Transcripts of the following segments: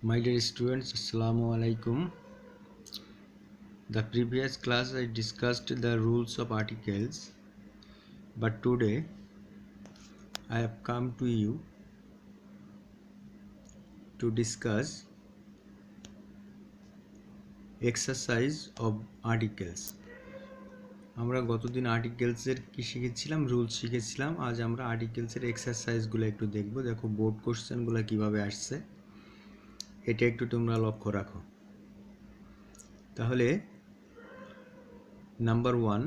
My dear students, Assalamu alaikum. The previous class I discussed the rules of articles, but today I have come to you to discuss exercise of articles. আমরা গতদিন আর্টিকেলসের কি শিখেছিলাম, rules শিখেছিলাম। আজ আমরা আর্টিকেলসের এক্সারসাইজগুলো একটু দেখব। দেখো বোর্ড কোশ্চেনগুলো কিভাবে আসছে, এটা একটু তোমরা লক্ষ্য রাখো। তাহলে নাম্বার 1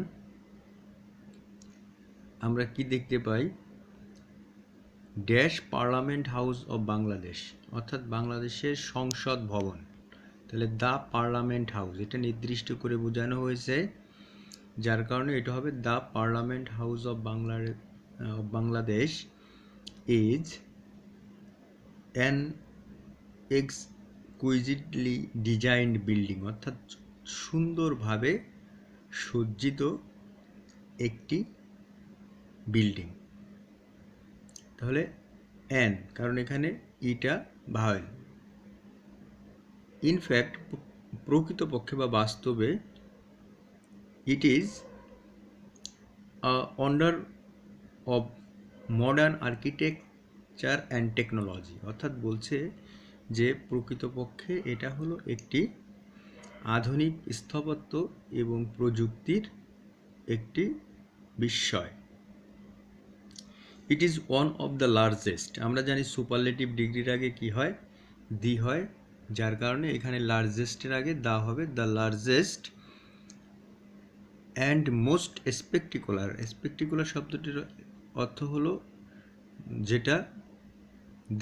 আমরা কি দেখতে পাই, dash parliament house of Bangladesh, অর্থাৎ বাংলাদেশের সংসদ ভবন। তাহলে দ্য পার্লামেন্ট হাউস, এটা নির্দিষ্ট করে বোঝানো হয়েছে, যার কারণে এটা হবে the parliament house of Bangladesh is an exquisitely designed building, অর্থাৎ সুন্দরভাবে সজ্জিত একটি বিল্ডিং। তাহলে অ্যান, কারণ এখানে ইটা ভাওয়েল। ইনফ্যাক্ট, প্রকৃতপক্ষে বা বাস্তবে, it is under of modern architecture and technology, অর্থাৎ বলছে যে প্রকৃতপক্ষে এটা হলো একটি আধুনিক স্থাপত্য এবং প্রযুক্তির একটি বিস্ময়। It is one of the largest, আমরা জানি সুপারলেটিভ ডিগ্রির আগে কি হয়, দি হয়, যার কারণে এখানে লার্জেস্টের আগে দা হবে, দ্য লার্জেস্ট অ্যান্ড মোস্ট স্পেকটিকুলার। স্পেকটিকুলার শব্দটির অর্থ হলো যেটা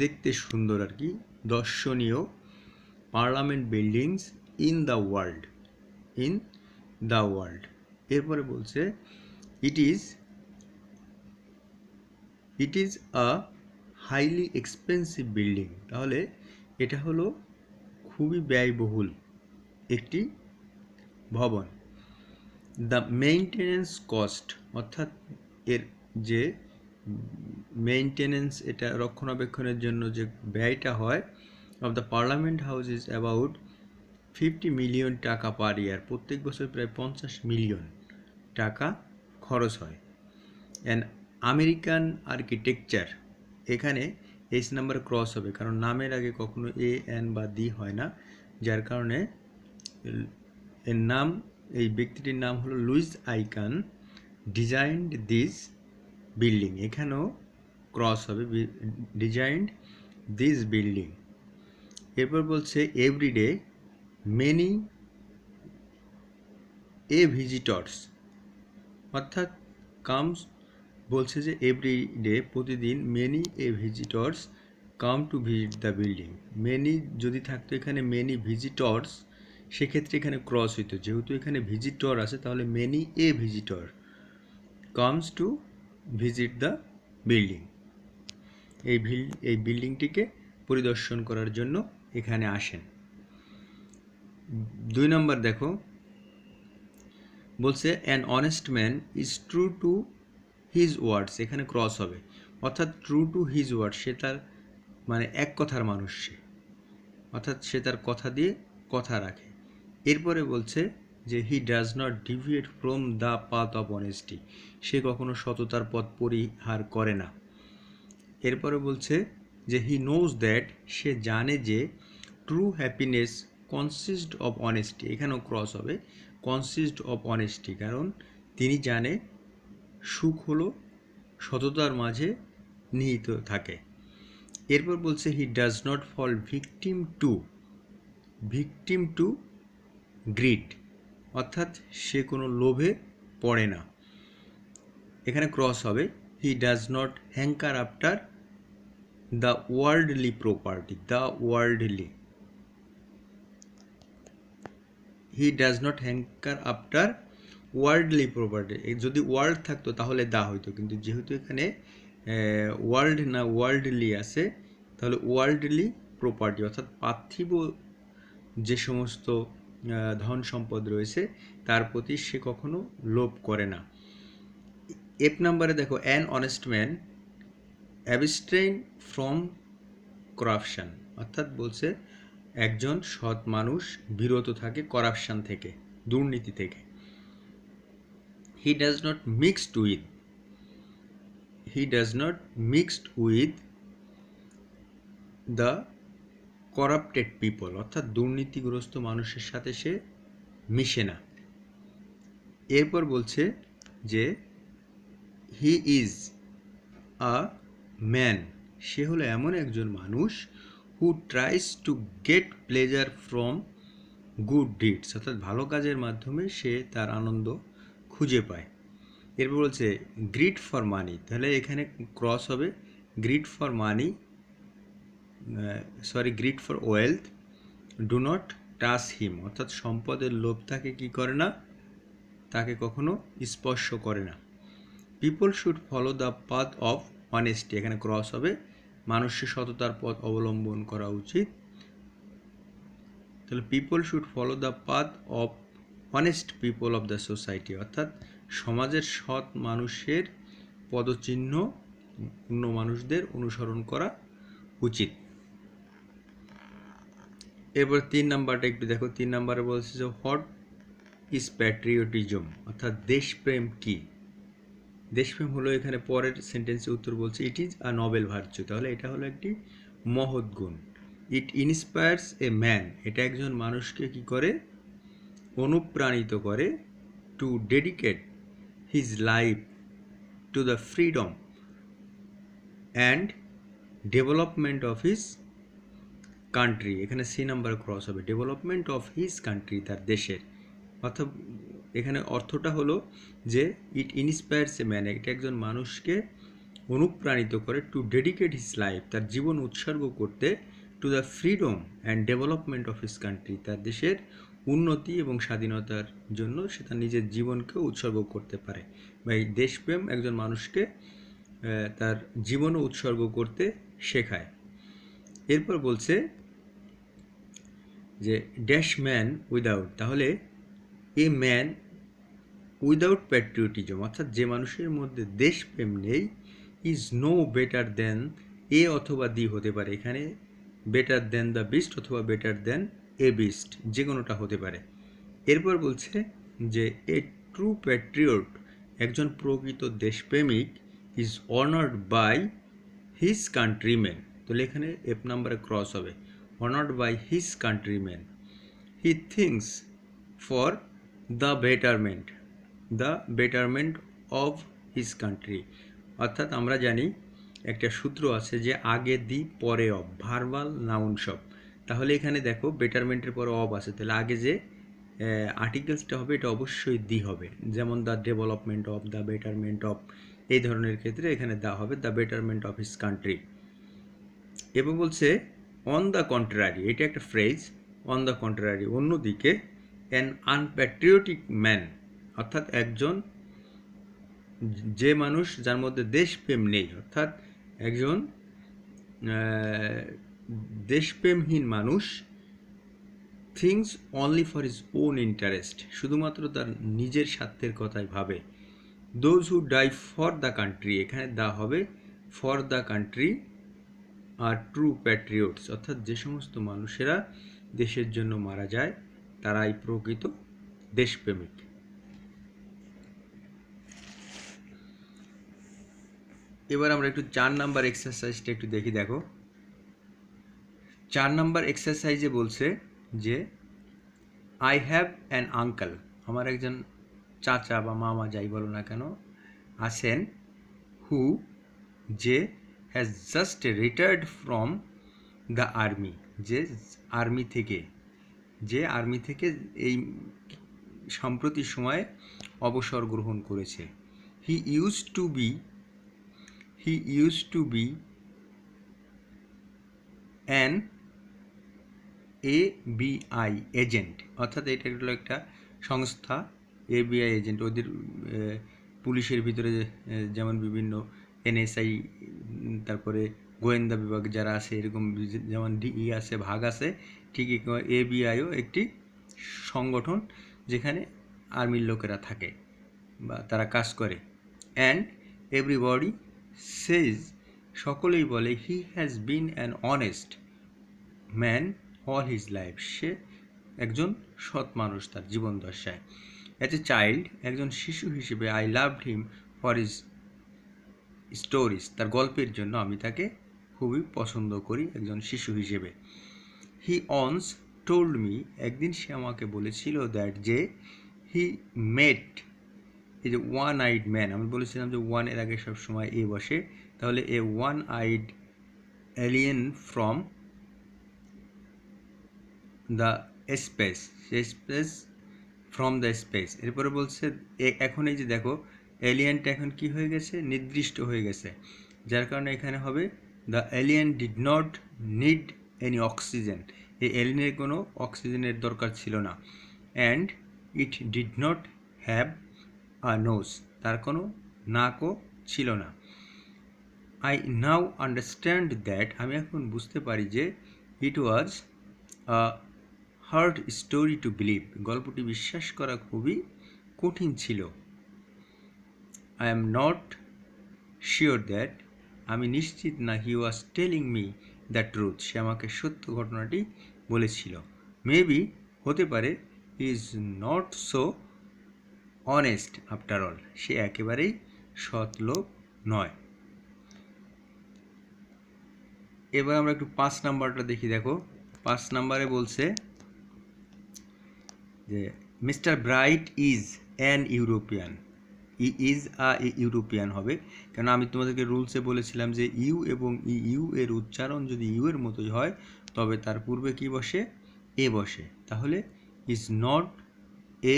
দেখতে সুন্দর আর কি, দর্শনীয়, parliament buildings in the world, in the world. এরপরে বলছে it is a highly expensive building, তাহলে এটা হলো খুবই ব্যয়বহুল একটি ভবন। দ্য মেইনটেনেন্স কস্ট, অর্থাৎ এর যে মেইনটেনেন্স, এটা রক্ষণাবেক্ষণের জন্য যে ব্যয়টা হয়, of the parliament house is about 50 million টাকা পার ইয়ার, প্রত্যেক বছর প্রায় 50 মিলিয়ন টাকা খরচ হয়। অ্যান্ড আমেরিকান আর্কিটেকচার, এখানে এইচ নাম্বার ক্রস হবে, কারণ নামের আগে কখনো এ এন বা দি হয় না, যার কারণে এর নাম, এই ব্যক্তিটির নাম হলো Louis Kahn, designed this building, এখানেও ক্রস হবে, ডিজাইনড দিস বিল্ডিং। এরপর বলছে এভরিডে মেনি ভিজিটর্স, অর্থাৎ কামস, বলছে যে এভরিডে প্রতিদিন, many visitors come to visit the building. Many যদি থাকতো এখানে মেনি ভিজিটর্স, সেক্ষেত্রে এখানে ক্রস হইতো, যেহেতু এখানে ভিজিটর আছে তাহলে many visitor comes to visit the building, এই বিল্ডিংটিকে পরিদর্শন করার জন্য এখানে আসেন। 2 নম্বর দেখো, বলছে an honest man is true to his words, এখানে ক্রস হবে, অর্থাৎ ট্রু টু হিজ ওয়ার্ড, সে তার মানে এক কথার মানুষ সে, অর্থাৎ সে তার কথা দিয়ে কথা রাখে। এরপরে বলছে যে he does not deviate from the path of honesty, সে কখনো সততার পথ পরিহার করে না। এরপরে বলছে যে হি নোজ দ্যাট, সে জানে যে true happiness consist of honesty, এখানেও ক্রস হবে, কনসিস্ট অফ অনেস্টি, কারণ তিনি জানে সুখ হলো সততার মাঝে নিহিত থাকে। এরপর বলছে he does not fall victim to greed, অর্থাৎ সে কোনো লোভে পড়ে না, এখানে ক্রস হবে, he does not hanker after the worldly property, he does not hanker after worldly property, যদি ওয়ার্ল্ড থাকতো তাহলে দা হইতো, কিন্তু যেহেতু এখানে ওয়ার্ল্ড না ওয়ার্ল্ডলি আছে, তাহলে ওয়ার্ল্ডলি প্রপার্টি, অর্থাৎ পার্থিব যে সমস্ত ধন সম্পদ রয়েছে তার প্রতি সে কখনো লোভ করে না। এক নম্বরে দেখো, an honest man abstain from corruption, অর্থাৎ বলছে একজন সৎ মানুষ বিরত থাকে করাপশন থেকে, দুর্নীতি থেকে। হি does not mixed with the corrupted people, অর্থাৎ দুর্নীতিগ্রস্ত মানুষের সাথে সে মিশে না। এরপর বলছে যে হি ইজ আ ম্যান, সে হলো এমন একজন মানুষ who tries to get pleasure from good deeds, অর্থাৎ ভালো কাজের মাধ্যমে সে তার আনন্দ খুঁজে পায়। এরপর বলছে গ্রিড ফর মানি, তাহলে এখানে ক্রস হবে greed for money, greed for wealth, do not touch him, অর্থাৎ সম্পদের লোভ তাকে কী করে না, তাকে কখনো স্পর্শ করে না। People should follow the path of honesty, এখানে ক্রস হবে মানুষের সততার পথ অবলম্বন করা উচিত। তাহলে people should follow the path of honest people of the society, অর্থাৎ সমাজের সৎ মানুষের পদচিহ্ন অন্য মানুষদের অনুসরণ করা উচিত। এরপর 3 নাম্বারটা একটু দেখো। 3 নাম্বারে বলছে যে হোয়াট ইজ প্যাট্রিয়টিজম, অর্থাৎ দেশপ্রেম কি। দেশপ্রেম হলো, এখানে পরের সেন্টেন্সে উত্তর বলছে it is a Nobel virtue, তাহলে এটা হলো একটি মহৎ গুণ। ইট ইন্সপায়ার্স এ ম্যান, এটা একজন মানুষকে কি করে, অনুপ্রাণিত করে, to dedicate his life to the freedom and development of his country, এখানে সি নাম্বার ক্রস হবে, ডেভেলপমেন্ট অফ হিজ কান্ট্রি, তার দেশের। অর্থাৎ এখানে অর্থটা হলো যে ইট ইন্সপায়ার্স এ ম্যান, এটা একজন মানুষকে অনুপ্রাণিত করে, টু ডেডিকেট হিজ লাইফ, তার জীবন উৎসর্গ করতে, two the freedom and development of his country, তার দেশের উন্নতি এবং স্বাধীনতার জন্য সে তার নিজের জীবনকে উৎসর্গ করতে পারে। বা এই দেশপ্রেম একজন মানুষকে তার জীবনও উৎসর্গ করতে শেখায়। এরপর বলছে যে ড্যাশ ম্যান উইদাউট, তাহলে এ ম্যান উইদাউট প্যাট্রিয়টিজম, অর্থাৎ যে মানুষের মধ্যে দেশপ্রেম নেই, ইজ নো বেটার দেন, এ অথবা দি হতে পারে, এখানে বেটার দেন দ্য বিস্ট অথবা বেটার দেন এ বিস্ট, যে কোনোটা হতে পারে। এরপর বলছে যে এ ট্রু প্যাট্রিয়ট, একজন প্রকৃত দেশপ্রেমিক, is honoured by his countryman, তাহলে এখানে এফ নাম্বারে ক্রস হবে, honoured by his countryman. He thinks for the betterment of his country, অর্থাৎ আমরা জানি একটা সূত্র আছে যে আগে দি পরে অফ, ভার্বাল নাউন সব। তাহলে এখানে দেখো বেটারমেন্টের পরে অফ আছে, তাহলে আগে যে আর্টিকেলসটা হবে এটা অবশ্যই দি হবে, যেমন the development of, the betterment of, এই ধরনের ক্ষেত্রে এখানে দা হবে the betterment of his country. এবার বলছে অন দ্য কন্ট্রারি, এটা একটা ফ্রেজ, অন দ্য কন্ট্রারি, অন্যদিকে অ্যান আনপ্যাট্রিয়টিক ম্যান, অর্থাৎ একজন যে মানুষ যার মধ্যে দেশপ্রেম নেই, অর্থাৎ একজন দেশপ্রেমহীন মানুষ, thinks only for his own interest, শুধুমাত্র তার নিজের স্বার্থের কথাই ভাবে। Those who die for the country, এখানে দা হবে for the country are true patriots, অর্থাৎ যে সমস্ত মানুষেরা দেশের জন্য মারা যায় তারাই প্রকৃত দেশপ্রেমিক। এবার আমরা একটু 4 নাম্বার এক্সারসাইজটা একটু দেখি। দেখো 4 নাম্বার এক্সারসাইজে বলছে যে আই হ্যাভ অ্যান আঙ্কেল, আমার একজন চাচা বা মামা যাই বলো না কেন আছেন, হু যে has just retired from the army, যে আর্মি থেকে এই সাম্প্রতিক সময়ে অবসর গ্রহণ করেছে। He use to be an ABI agent, অর্থাৎ এটা হলো একটা সংস্থা, ABI এজেন্ট, ওদের পুলিশের ভিতরে যেমন বিভিন্ন NSI, তারপরে গোয়েন্দা বিভাগ যারা আছে এরকম যেমন DE আছে, ভাগ আছে, ঠিক ABIও একটি সংগঠন যেখানে আর্মির লোকেরা থাকে বা তারা কাজ করে। অ্যান্ড এভরিবডি সেজ, সকলেই বলে, he has been an honest man all his life, সে একজন সৎ মানুষ তার জীবন দশায়। অ্যাজ এ চাইল্ড, একজন শিশু হিসেবে I loved him for his stories, তার গল্পের জন্য আমি তাকে খুবই পছন্দ করি একজন শিশু হিসেবে। হি অনস টোল্ড মি, একদিন সে আমাকে বলেছিল দ্যাট যে হি মেট, এই যে ওয়ান আইড ম্যান, আমি বলেছিলাম যে ওয়ান এর আগে সবসময় এ বসে, তাহলে a one eyed alien from the space, space from the space. এরপরে বলছে এখন এই যে দেখো এলিয়েনটা এখন কি হয়ে গেছে, নির্দিষ্ট হয়ে গেছে, যার কারণে এখানে হবে the alien did not need any oxygen, এই এলিয়েনের কোনো অক্সিজেনের দরকার ছিল না। And it did not have a nose, তার কোনো নাকও ছিল না। আই নাও আন্ডারস্ট্যান্ড দ্যাট, আমি এখন বুঝতে পারি যে it was a hard story to believe, গল্পটি বিশ্বাস করা খুবই কঠিন ছিল। I am not sure that, আমি নিশ্চিত না, he was telling me the truth, সে আমাকে সত্য ঘটনাটি বলেছিল। মেবি, হতে পারে, he is not so honest after all, সে একেবারেই সৎ লোক নয়। এবার আমরা একটু 5 নাম্বারটা দেখি। দেখো 5 নাম্বারে বলছে যে mister bright is an European, is a European হবে, কারণ আমি তোমাদেরকে রুলসে বলেছিলাম যে ইউ এবং ইউ এর উচ্চারণ যদি ইউ এর মতোই হয় তবে তার পূর্বে কি বসে, এ বসে, তাহলে is not a,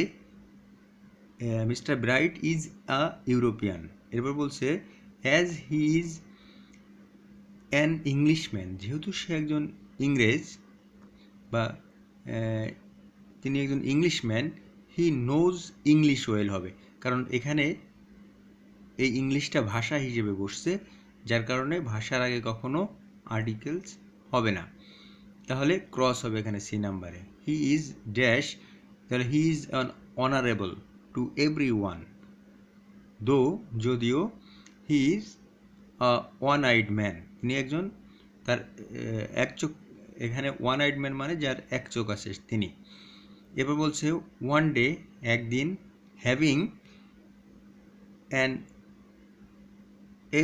mister bright is a European. এরপর বলছে as he is an Englishman, যেহেতু সে একজন ইংরেজ বা তিনি একজন Englishman, he knows English well হবে, কারণ এখানে এই ইংলিশটা ভাষা হিসেবে বসছে, যার কারণে ভাষার আগে কখনো আর্টিকেলস হবে না, তাহলে ক্রস হবে এখানে সি নাম্বারে। হি ইজ ড্যাশ, তাহলে he is an honourable to every one, দো, যদিও, he is one eyed man, তিনি একজন, তার এক চোখ, এখানে ওয়ান আইড ম্যান মানে যার এক চোখ আছে তিনি। এবার বলছে ওয়ান ডে, একদিন, হ্যাভিং অ্যান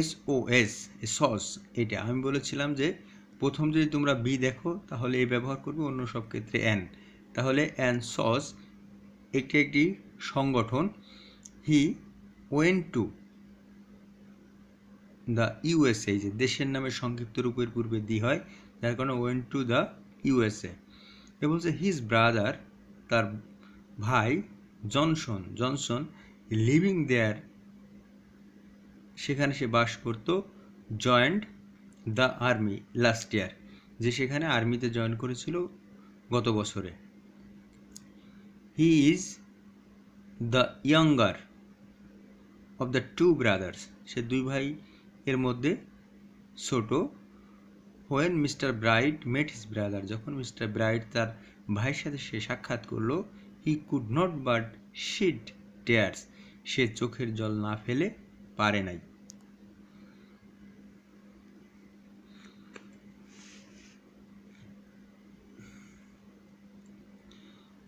SOS, সস, এটা আমি বলেছিলাম যে প্রথম যদি তোমরা বি দেখো তাহলে এ ব্যবহার করবে, অন্য সব ক্ষেত্রে অ্যান, তাহলে অ্যান সস একটি সংগঠন। He went to the USA, যে দেশের নামের সংক্ষিপ্ত রূপের পূর্বে দি হয়, যার কারণে ওয়েন্ট টু দ্য USA। এ বলছে হিজ ব্রাদার, তার ভাই জনসন লিভিং দেয়ার, সেখানে সে বাস করত, joined the army last year, যে সেখানে আর্মিতে জয়েন করেছিল গত বছরে। He is the younger of the two brothers, সে দুই ভাই এর মধ্যে ছোট। When mister Bright met his brother, যখন মিস্টার ব্রাইট তার ভাইয়ের সাথে সে সাক্ষাৎ করলো, he could not but shed tears, সে চোখের জল না ফেলে পারে নাই।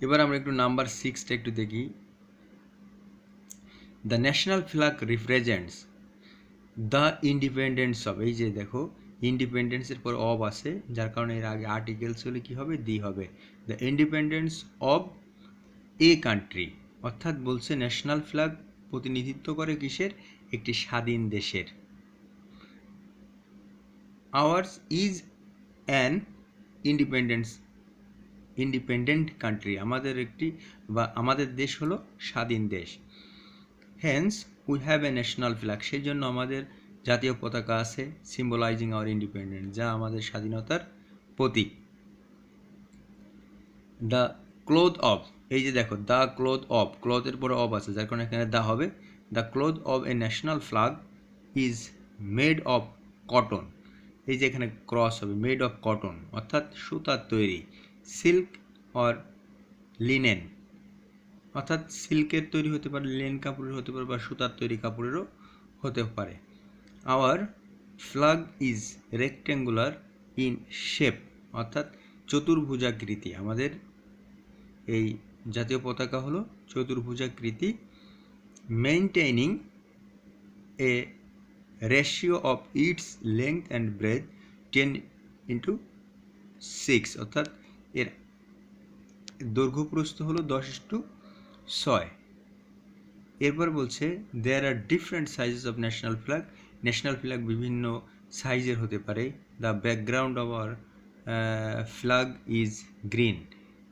এবার আমরা একটু নাম্বার 6টা একটু দেখি। The national flag represents the independence of, এই যে দেখো ইন্ডিপেন্ডেন্সের পর অব আছে, যার কারণে এর আগে আর্টিকেলস হলে কী হবে, দি হবে। The independence of a country, অর্থাৎ বলছে ন্যাশনাল ফ্ল্যাগ প্রতিনিধিত্ব করে কিসের, একটি স্বাধীন দেশের। Hours is an independent country, আমাদের একটি বা আমাদের দেশ হলো স্বাধীন দেশ। Haynes we have a national flag, সেই জন্য আমাদের জাতীয় পতাকা আছে, সিম্বলাইজিং আওয়ার ইন্ডিপেন্ডেন্স, যা আমাদের স্বাধীনতার প্রতীক। দ্য ক্লোথ অফ, এই যে দেখো দ্য ক্লোথ অফ, ক্লথের পরে অফ আছে, যার কারণে এখানে দা হবে। The cloth of a national flag is made of cotton, এই যে এখানে ক্রস হবে, মেড অফ কটন অর্থাৎ সুতার তৈরি, সিল্ক অর লিনেন, অর্থাৎ সিল্কের তৈরি হতে পারে, লিনেন কাপড়ের হতে পারে, বা সুতার তৈরি কাপড়েরও হতে পারে। Our flag is rectangular in shape, অর্থাৎ চতুর্ভুজাকৃতি। আমাদের এই জাতীয় পতাকা হলো চতুর্ভুজাকৃতি, maintaining a ratio of its length and breadth 10:6, অর্থাৎ এর দৈর্ঘ্য প্রস্থ হলো 10:6। এরপর বলছে there are different sizes of national flag. National flag বিভিন্ন সাইজের হতে পারে। The background of our flag is green.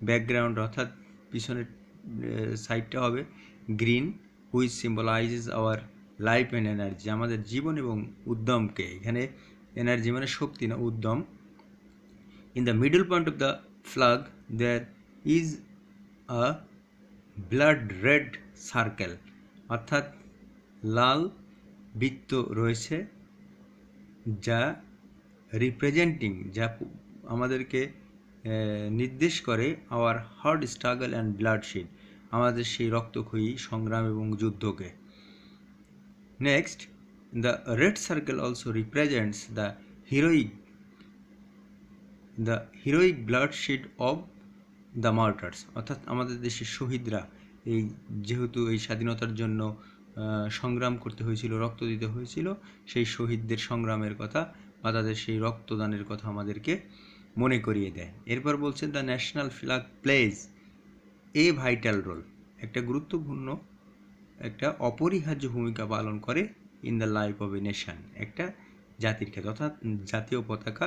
Background অর্থাৎ পিছনের সাইডটা হবে green, which symbolizes our life and energy, আমাদের জীবন এবং উদ্যমকে। এখানে এনার্জি মানে শক্তি না, উদ্যম। In the middle point of the flag there is a blood red circle, অর্থাৎ লাল বৃত্ত রয়েছে, যা রিপ্রেজেন্টিং, যা আমাদেরকে নির্দেশ করে our hard struggle and bloodshed, আমাদের সেই রক্তক্ষয়ী সংগ্রাম এবং যুদ্ধকে। Next, the red circle also represents the heroic bloodshed of the martyrs, অর্থাৎ আমাদের দেশের শহীদরা এই যেহেতু এই স্বাধীনতার জন্য সংগ্রাম করতে হয়েছিল, রক্ত দিতে হয়েছিল, সেই শহীদদের সংগ্রামের কথা বা তাদের সেই রক্তদানের কথা আমাদেরকে মনে করিয়ে দেয়। এরপর বলছে the national flag plays a vital role, একটা গুরুত্বপূর্ণ, একটা অপরিহার্য ভূমিকা পালন করে in the life of a nation, একটা জাতির ক্ষেত্রে, অর্থাৎ জাতীয় পতাকা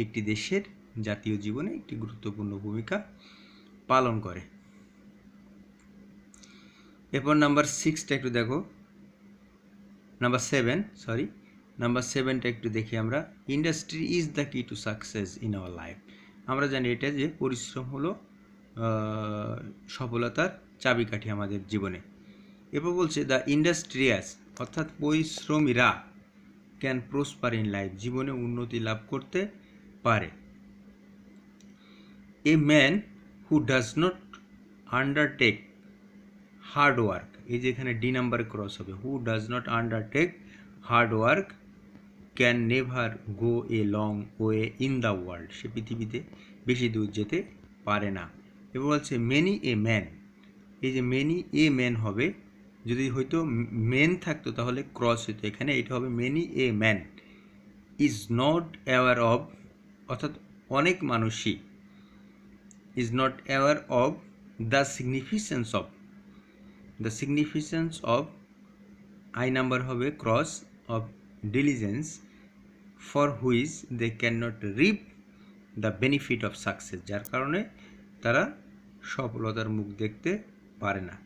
একটি দেশের জাতীয় জীবনে একটি গুরুত্বপূর্ণ ভূমিকা পালন করে। এরপর নাম্বার 6টা একটু দেখো, নাম্বার 7টা একটু দেখি আমরা। ইন্ডাস্ট্রি ইজ দ্য কি to success in our life. আমরা জানি এটা যে পরিশ্রম হলো সফলতার চাবিকাঠি আমাদের জীবনে। এরপর বলছে দ্য ইন্ডাস্ট্রিয়াস, অর্থাৎ পরিশ্রমীরা ক্যান প্রসপার ইন লাইফ, জীবনে উন্নতি লাভ করতে পারে। A man who does not undertake hard work, এই যে এখানে ডি নাম্বার ক্রস হবে, who does not undertake hard work can never go a long way in the world, সে পৃথিবীতে বেশি দূর যেতে পারে না। এবার বলছে মেনি এ ম্যান, এই যে মেনি এ ম্যান হবে, যদি হয়তো মেন থাকতো তাহলে ক্রস হতো, এখানে এটা হবে many a man is not aware of, অর্থাৎ অনেক মানুষই is not aware of the significance of I number হবে cross of diligence for which they can not reap the benefit of success, যার কারণে তারা সফলতার মুখ দেখতে পারে না।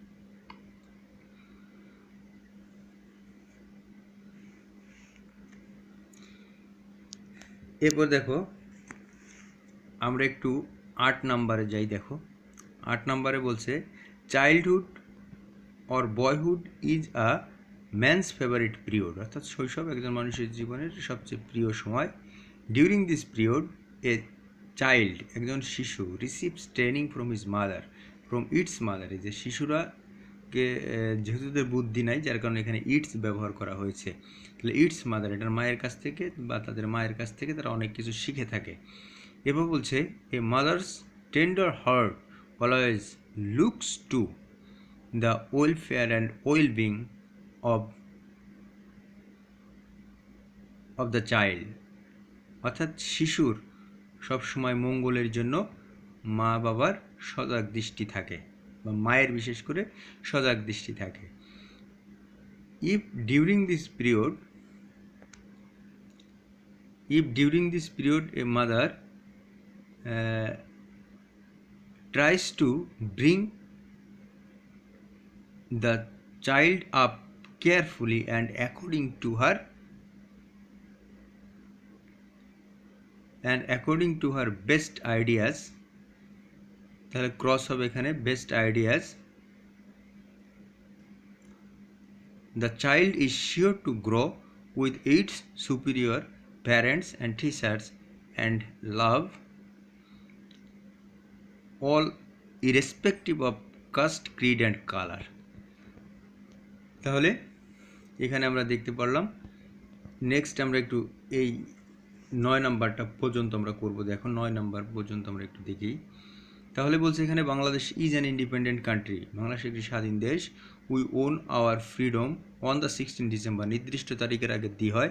এরপর দেখো আমরা একটু 8 নম্বরে যাই। দেখো 8 নম্বরে বলছে childhood or boyhood is a man's favourite period, অর্থাৎ শৈশব একজন মানুষের জীবনের সবচেয়ে প্রিয় সময়। During this period a child, একজন শিশু, receives training from its mother, এই যে শিশুরাকে যেহেতু তাদের বুদ্ধি নাই যার কারণে এখানে ইটস ব্যবহার করা হয়েছে, তাহলে ইটস মাদার এটার মায়ের কাছ থেকে বা তাদের মায়ের কাছ থেকে তারা অনেক কিছু শিখে থাকে। এবার বলছে a mother's tender heart always looks to the welfare and wellbeing of the child, অর্থাৎ শিশুর সবসময় মঙ্গলের জন্য মা বাবার সজাগ দৃষ্টি থাকে, বা মায়ের বিশেষ করে সজাগ দৃষ্টি থাকে। If during this period a mother tries to bring the child up carefully and according to her best ideas, তাহলে ক্রস হবে এখানে best ideas. The child is sure to grow with its superior parents and teachers and love all irrespective of caste, creed and color. তাহলে এখানে আমরা দেখতে পারলাম। Next আমরা একটু এই 9 নাম্বারটা পর্যন্ত আমরা করব। দেখো 9 নাম্বার পর্যন্ত আমরা একটু দেখি। তাহলে বলছে এখানে Bangladesh is an independent country, Bangladesh একটি স্বাধীন দেশ। We won our freedom on the 16 December, নির্দিষ্ট তারিখের আগে দিয়ে হয়।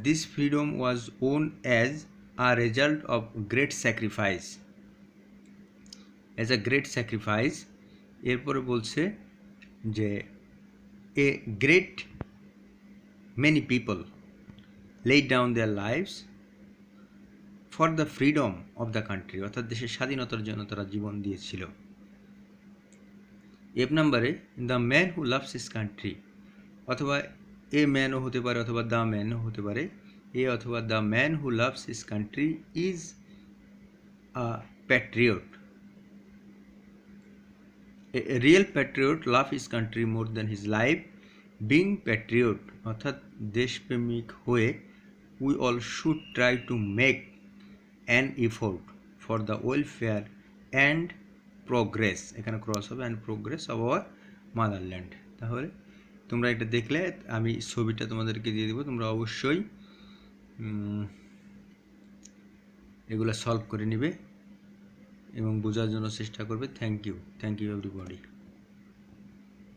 This freedom was won as a result of great sacrifice, as a great sacrifice. এরপরে বলছে যে a great many people laid down their lives for the freedom of the country, অর্থাৎ দেশের স্বাধীনতার জন্য তারা জীবন দিয়েছিল। এফ নাম্বারে the man who loves his country, অথবা এ ম্যানও হতে পারে অথবা দ্য ম্যানও হতে পারে। এ অথবা the man who loves his country is a patriot. A real Patriot love his country more than his life. Being Patriot, অর্থাৎ দেশপ্রেমিক হয়ে we all should try to make an effort for the welfare and progress, এখানে cross হবে, and progress of our motherland। তাহলে তোমরা এটা দেখলে আমি ছবিটা তোমাদেরকে দিয়ে দেবো, তোমরা অবশ্যই এগুলো সলভ করে নিবে এবং বোঝার জন্য চেষ্টা করবে। Thank you everybody.